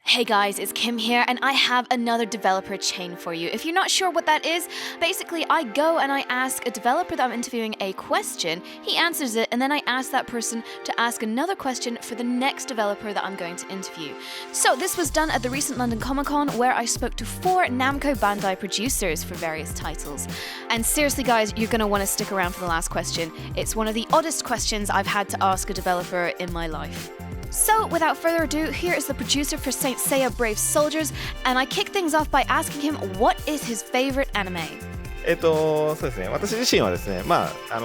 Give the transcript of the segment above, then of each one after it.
Hey guys, it's Kim here, and I have another developer chain for you. If you're not sure what that is, basically I go and I ask a developer that I'm interviewing a question, he answers it, and then I ask that person to ask another question for the next developer that I'm going to interview. So this was done at the recent London ComiCon, where I spoke to 4 Namco Bandai producers for various titles. And seriously guys, you're going to want to stick around for the last question. It's one of the oddest questions I've had to ask a developer in my life. So, without further ado, here is the producer for Saint Seiya Brave Soldiers, and I kick things off by asking him what is his favorite anime? そうですね。私自身はですね、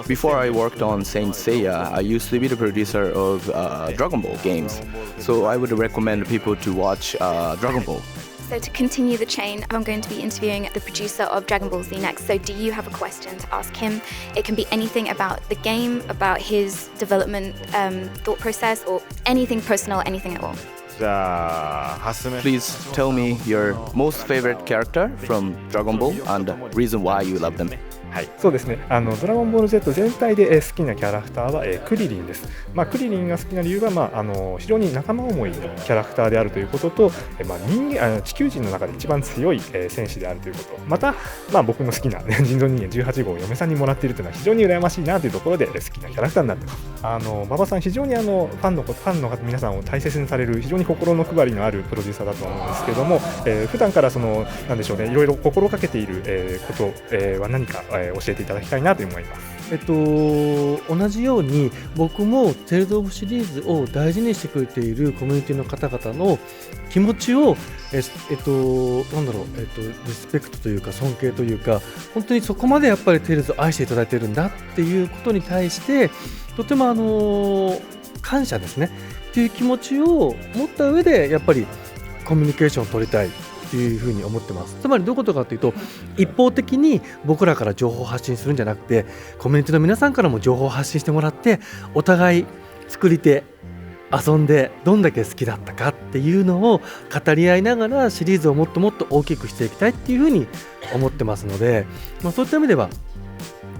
Before I worked on Saint Seiya, I used to be the producer of Dragon Ball games. So I would recommend people to watch Dragon Ball. So to continue the chain, I'm going to be interviewing the producer of Dragon Ball Z next. So do you have a question to ask him? It can be anything about the game, about his development thought process, or anything personal, anything at all. じゃあ8つ目 Please tell me your most favorite character from Dragon Ball and reason why you love them. そうですね、ドラゴンボール Z 全体で好きなキャラクターはクリリンです。クリリンが好きな理由は、非常に仲間思いのキャラクターであるということと、地球人の中で一番強い戦士であるということ、また、僕の好きな人造人間18号を嫁さんにもらっているというのは非常に羨ましいなというところで好きなキャラクターになっています。馬場さん、非常にファンの方皆さんを大切にされる非常に心の配りのあるプロデューサーだと思うんですけれども、普段からなんでしょうね、いろいろ心がけていることは何か教えていただきたいなと思います。同じように僕もテイルズ・オブシリーズを大事にしてくれているコミュニティの方々の気持ちをリスペクトというか尊敬というか、本当にそこまでやっぱりテイルズを愛していただいているんだっていうことに対してとても感謝ですねっていう気持ちを持った上でやっぱりコミュニケーションを取りたいというふうに思ってます。つまりどういうことかというと、一方的に僕らから情報を発信するんじゃなくて、コミュニティの皆さんからも情報を発信してもらって、お互い作り手遊んでどんだけ好きだったかっていうのを語り合いながらシリーズをもっともっと大きくしていきたいっていうふうに思ってますので、そういった意味では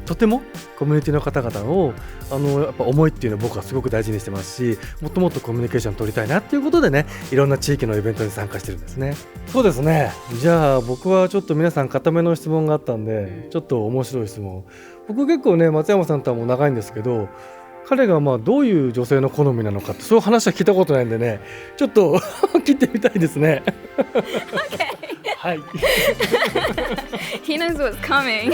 とてもコミュニティの方々をやっぱ思いっていうのを僕はすごく大事にしてますし、もっともっとコミュニケーション取りたいなっていうことでね、いろんな地域のイベントに参加してるんですね。そうですね。じゃあ僕はちょっと皆さん固めの質問があったんで、ちょっと面白い質問。僕結構ね、松山さんとはもう長いんですけど、彼がどういう女性の好みなのかってそういう話は聞いたことないんでね、ちょっと聞いてみたいですね。はい。He knows what's coming.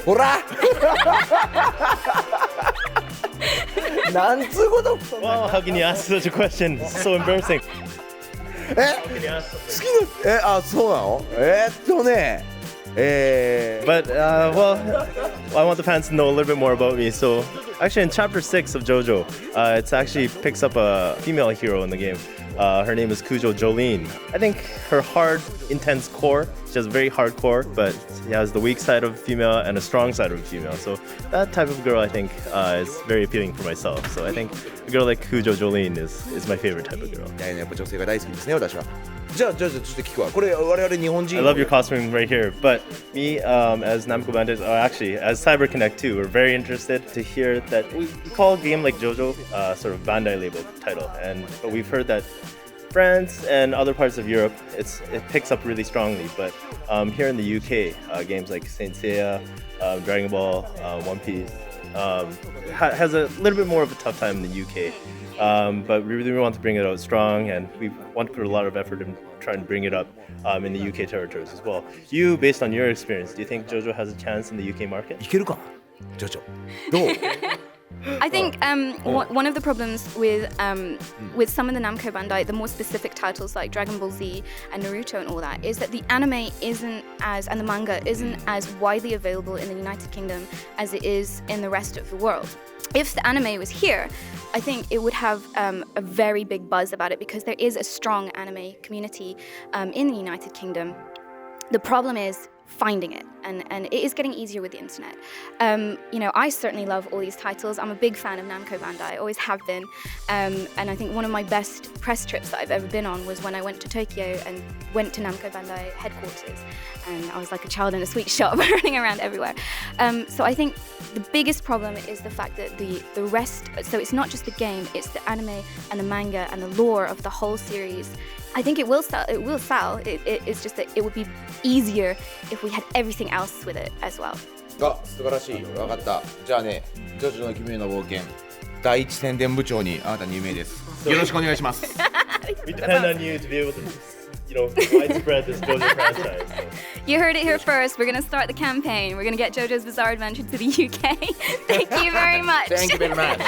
ほらなんつうこと Wow, how can you ask such a question? It's so embarrassing. 好きなそうなのBut, well, I want the fans to know a little bit more about me. So, actually, in Chapter 6 of Jojo, it actually picks up a female hero in the game. Her name is Kujo Jolene. I think her hard, intense core, she has very hardcore, but she has the weak side of a female and a strong side of a female. So that type of girl, I think, is very appealing for myself. So I think a girl like Kujo Jolene is my favorite type of girl. やっぱ女性が大好きですね、私は。じゃあちょっと聞くわ。これ我々日本人 I love your costuming right here. But me, as Namco Bandai, actually, as CyberConnect 2, we're very interested to hear that we call a game like Jojo sort of Bandai label title. But we've heard that France and other parts of Europe, it picks up really strongly. But here in the UK, games like Saint Seiya, Dragon Ball, One Piece, has a little bit more of a tough time in the UK. But we really want to bring it out strong, and we want to put a lot of effort in trying to bring it up in the UK territories as well. You, based on your experience, do you think Jojo has a chance in the UK market? いけるかなジョジョどう I think one of the problems with some of the Namco Bandai, the more specific titles like Dragon Ball Z and Naruto and all that, is that the anime and the manga isn't as widely available in the United Kingdom as it is in the rest of the world. If the anime was here, I think it would have a very big buzz about it because there is a strong anime community in the United Kingdom. The problem is finding it, and it is getting easier with the internet. I certainly love all these titles. I'm a big fan of Namco Bandai, always have been, and I think one of my best press trips that I've ever been on was when I went to Tokyo and went to Namco Bandai headquarters, and I was like a child in a sweet shop running around everywhere. So I think the biggest problem is the fact that the rest, so it's not just the game, it's the anime and the manga and the lore of the whole series. I think it will sell. It's just that it would be easier if we had everything else with it as well. あ、素晴らしい。わかった。じゃあね、ジョジョの奇妙な冒険第一宣伝部長にあなた入名です。よろしくお願いします。We depend on you to be able to, widespread this JoJo franchise. You heard it here first. We're going to start the campaign. We're going to get JoJo's Bizarre Adventure to the UK. Thank you very much. Thank you very much.